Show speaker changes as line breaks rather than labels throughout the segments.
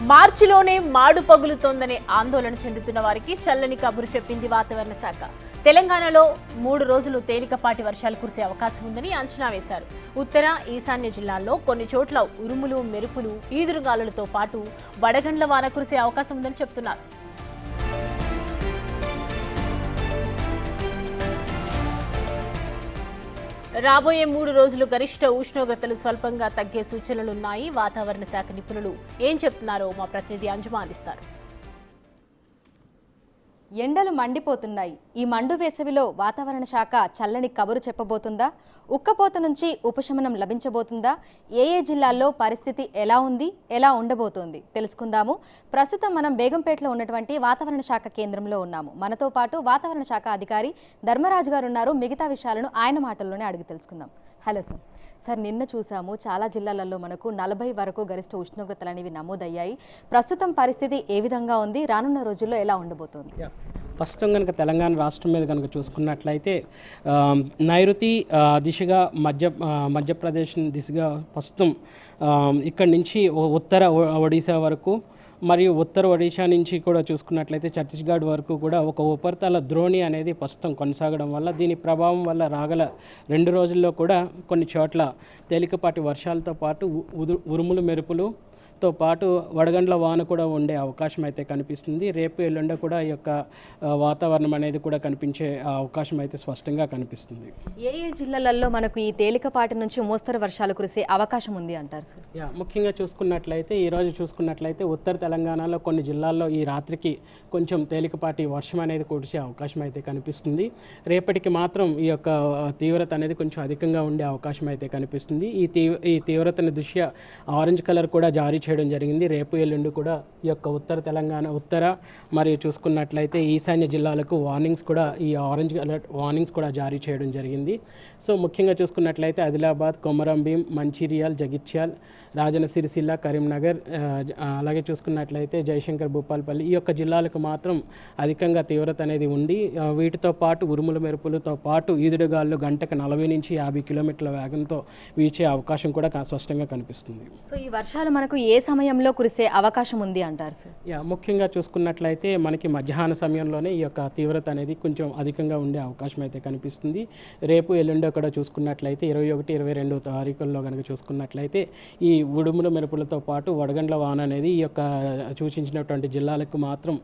మార్చిలోనే మాడు పగులుతోందనే ఆందోళన చెందుతున్న వారికి చల్లని కబురు చెప్పింది వాతావరణ శాఖ. తెలంగాణలో 3 రోజులు తేలికపాటి వర్షాలు కురిసే అవకాశం ఉందని అంచనా వేశారు. ఉత్తర, ఈశాన్య జిల్లాల్లో కొన్ని చోట్ల ఉరుములు, మెరుపులు, ఈదురుగాలులతో పాటు వడగండ్ల వాన కురిసే అవకాశం ఉందని చెప్తున్నారు. రాబోయే 3 రోజులు గరిష్ట ఉష్ణోగ్రతలు స్వల్పంగా తగ్గే సూచనలున్నాయి. వాతావరణ శాఖ నిపుణులు ఏం చెప్తున్నారో మా ప్రతినిధి అంజుమా అందిస్తారు.
ఎండలు మండిపోతున్నాయి. ఈ మండు వేసవిలో వాతావరణ శాఖ చల్లని కబురు చెప్పబోతుందా? ఉక్కపోత నుంచి ఉపశమనం లభించబోతుందా? ఏ జిల్లాల్లో పరిస్థితి ఎలా ఉంది, ఎలా ఉండబోతోంది తెలుసుకుందాము. ప్రస్తుతం మనం బేగంపేటలో ఉన్నటువంటి వాతావరణ శాఖ కేంద్రంలో ఉన్నాము. మనతో పాటు వాతావరణ శాఖ అధికారి ధర్మరాజు గారు ఉన్నారు. మిగతా విషయాలను ఆయన మాటల్లోనే అడిగి తెలుసుకుందాం. Hello sir. సార్, నిన్న చూసాము చాలా జిల్లాలలో మనకు 40 వరకు గరిష్ట ఉష్ణోగ్రతలు అనేవి నమోదయ్యాయి. ప్రస్తుతం పరిస్థితి ఏ విధంగా ఉంది, రానున్న రోజుల్లో ఎలా ఉండబోతోంది?
ప్రస్తుతం కనుక తెలంగాణ రాష్ట్రం మీద కనుక చూసుకున్నట్లయితే నైరుతి దిశగా మధ్యప్రదేశ్ దిశగా ప్రస్తుతం ఇక్కడి నుంచి ఉత్తర ఒడిశా వరకు మరియు ఉత్తర ఒడిశా నుంచి కూడా చూసుకున్నట్లయితే ఛత్తీస్గఢ్ వరకు కూడా ఒక ఉపరితల ద్రోణి అనేది ప్రస్తుతం కొనసాగడం వల్ల దీని ప్రభావం వల్ల రాగల 2 రోజుల్లో కూడా కొన్ని చోట్ల తేలికపాటి వర్షాలతో పాటు ఉరుములు మెరుపులుతో పాటు వడగండ్ల వాన కూడా ఉండే అవకాశం అయితే కనిపిస్తుంది. రేపు ఎల్లుండ కూడా ఈ యొక్క వాతావరణం అనేది కూడా కనిపించే అవకాశం అయితే స్పష్టంగా కనిపిస్తుంది.
ఏ జిల్లాలలో మనకు ఈ తేలికపాటి నుంచి మోస్తరు వర్షాలు కురిసే అవకాశం ఉంది అంటారు సార్?
ముఖ్యంగా చూసుకున్నట్లయితే ఈరోజు చూసుకున్నట్లయితే ఉత్తర తెలంగాణలో కొన్ని జిల్లాల్లో ఈ రాత్రికి కొంచెం తేలికపాటి వర్షం అనేది కురిసే అవకాశం అయితే కనిపిస్తుంది. రేపటికి మాత్రం ఈ యొక్క తీవ్రత అనేది కొంచెం అధికంగా ఉండే అవకాశం అయితే కనిపిస్తుంది. ఈ తీవ్రతను దృష్ట్యా ఆరెంజ్ కలర్ కూడా జారీ చేయడం జరిగింది. రేపు ఎల్లుండి కూడా ఈ యొక్క ఉత్తర తెలంగాణ మరియు చూసుకున్నట్లయితే ఈశాన్య జిల్లాలకు వార్నింగ్స్ కూడా ఈ ఆరెంజ్ అలర్ట్ వార్నింగ్స్ కూడా జారీ చేయడం జరిగింది. సో ముఖ్యంగా చూసుకున్నట్లయితే ఆదిలాబాద్, కొమరంభీం, మంచిర్యాల్, జగిత్యాల్, రాజన్న సిరిసిల్ల, కరీంనగర్, అలాగే చూసుకున్నట్లయితే జయశంకర్, భూపాల్పల్లి ఈ యొక్క జిల్లాలకు మాత్రం అధికంగా తీవ్రత అనేది ఉంది. వీటితో పాటు ఉరుముల మెరుపులతో పాటు ఈదుడుగాళ్ళు గంటకు 40 నుంచి 50 కిలోమీటర్ల వేగంతో వీచే అవకాశం కూడా స్పష్టంగా కనిపిస్తుంది.
సో ఈ వర్షాలు మనకు ఏ సమయంలో కురిసే అవకాశం ఉంది అంటారు సార్?
ముఖ్యంగా చూసుకున్నట్లయితే మనకి మధ్యాహ్న సమయంలోనే ఈ యొక్క తీవ్రత అనేది కొంచెం అధికంగా ఉండే అవకాశం అయితే కనిపిస్తుంది. రేపు ఎల్లుండో కూడా చూసుకున్నట్లయితే 21, 22 తారీఖుల్లో కనుక చూసుకున్నట్లయితే ఈ ఉడుముల మెరుపులతో పాటు వడగండ్ల వాన అనేది ఈ యొక్క సూచించినటువంటి జిల్లాలకు మాత్రం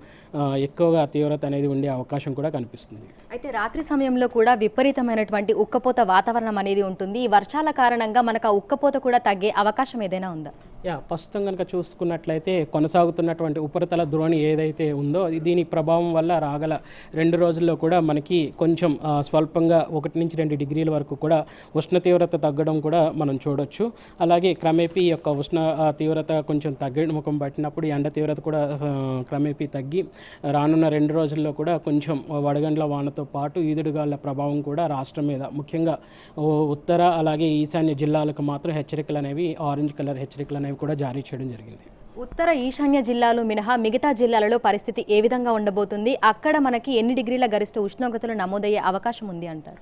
ఎక్కువగా తీవ్రత అనేది ఉండే అవకాశం కూడా కనిపిస్తుంది.
అయితే రాత్రి సమయంలో కూడా విపరీతమైనటువంటి ఉక్కపోత వాతావరణం అనేది ఉంటుంది. ఈ వర్షాల కారణంగా మనకు ఆ ఉక్కపోత కూడా తగ్గే అవకాశం ఏదైనా ఉందా?
ప్రస్తుతం కనుక చూసుకున్నట్లయితే కొనసాగుతున్నటువంటి ఉపరితల ద్రోణి ఏదైతే ఉందో దీని ప్రభావం వల్ల రాగల 2 రోజుల్లో కూడా మనకి కొంచెం స్వల్పంగా 1 నుంచి 2 డిగ్రీల వరకు కూడా ఉష్ణ తీవ్రత తగ్గడం కూడా మనం చూడొచ్చు. అలాగే క్రమేపీ యొక్క ఉష్ణ తీవ్రత కొంచెం తగ్గముఖం పట్టినప్పుడు ఎండ తీవ్రత కూడా క్రమేపీ తగ్గి రానున్న 2 రోజుల్లో కూడా కొంచెం వడగండ్ల వానతో పాటు ఈదుడుగాళ్ల ప్రభావం కూడా రాష్ట్రం మీద ముఖ్యంగా ఉత్తర అలాగే ఈశాన్య జిల్లాలకు మాత్రం హెచ్చరికలు అనేవి ఆరెంజ్ కలర్ హెచ్చరికలు అనేవి కూడా జారీ చేయడం జరిగింది.
ఉత్తర ఈశాన్య జిల్లాలు మినహా మిగతా జిల్లాలలో పరిస్థితి ఏ విధంగా ఉండబోతుంది? అక్కడ మనకి ఎన్ని డిగ్రీల గరిష్ట ఉష్ణోగ్రతలు నమోదయ్యే అవకాశం ఉంది అంటారు?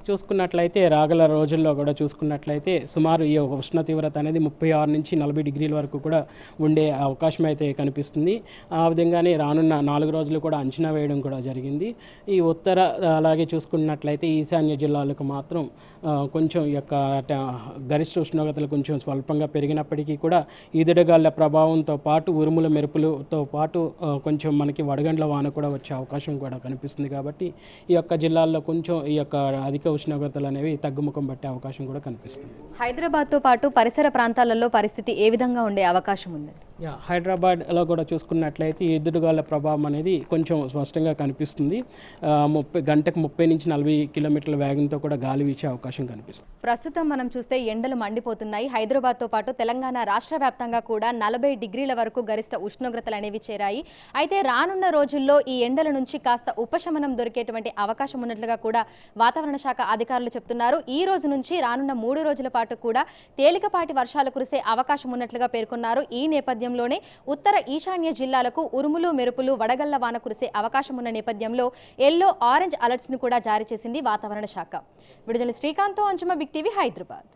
చూసుకున్నట్లయితే రాగల రోజుల్లో కూడా చూసుకున్నట్లయితే సుమారు ఈ ఉష్ణ తీవ్రత అనేది 36 నుంచి 40 డిగ్రీల వరకు కూడా ఉండే అవకాశం అయితే కనిపిస్తుంది. ఆ విధంగానే రానున్న 4 రోజులు కూడా అంచనా వేయడం కూడా జరిగింది. ఈ ఉత్తర అలాగే చూసుకున్నట్లయితే ఈశాన్య జిల్లాలకు మాత్రం కొంచెం ఈ యొక్క గరిష్ట ఉష్ణోగ్రతలు కొంచెం స్వల్పంగా పెరిగినప్పటికీ కూడా ఈదుడుగాళ్ల ప్రభావంతో పాటు ఉరుముల మెరుపులతో పాటు కొంచెం మనకి వడగండ్ల వాన కూడా వచ్చే అవకాశం కూడా కనిపిస్తుంది. కాబట్టి ఈ యొక్క జిల్లాల్లో కొంచెం ఈ యొక్క అధిక ఉష్ణోగ్రతలు అనేవి తగ్గుముఖం పట్టే అవకాశం కూడా కనిపిస్తుంది.
హైదరాబాద్తో పాటు పరిసర ప్రాంతాలలో పరిస్థితి ఏ విధంగా ఉండే అవకాశం ఉందండి?
హైదరాబాద్లో కూడా చూసుకున్నట్లయితే ఈదుడుగాళ్ల ప్రభావం అనేది కొంచెం స్పష్టంగా కనిపిస్తుంది. గంటకు 30 నుంచి 40 కిలోమీటర్ల వేగంతో కూడా గాలి వీచే అవకాశం కనిపిస్తుంది.
ప్రస్తుతం మనం చూస్తే ఎండలు మండిపోతున్నాయి. హైదరాబాద్తో పాటు తెలంగాణ రాష్ట్ర వ్యాప్తంగా కూడా 40 డిగ్రీల వరకు గరిష్ట ఉష్ణోగ్రతలు అనేవి చేరాయి. అయితే రానున్న రోజుల్లో ఈ ఎండల నుంచి కాస్త ఉపశమనం దొరికేటువంటి అవకాశం ఉన్నట్లుగా కూడా వాతావరణ శాఖ అధికారులు చెప్తున్నారు. ఈ రోజు నుంచి రానున్న 3 రోజుల పాటు కూడా తేలికపాటి వర్షాలు కురిసే అవకాశం ఉన్నట్లుగా పేర్కొన్నారు. ఈ నేపథ్యంలోనే ఉత్తర ఈశాన్య జిల్లాలకు ఉరుములు మెరుపులు వడగళ్ల వాన కురిసే అవకాశం ఉన్న నేపథ్యంలో ఎల్లో ఆరెంజ్ అలర్ట్స్ ను కూడా జారీ చేసింది వాతావరణ శాఖ. విడుదల శ్రీకాంత్, అంజుమా, బిగ్ టీవీ, హైదరాబాద్.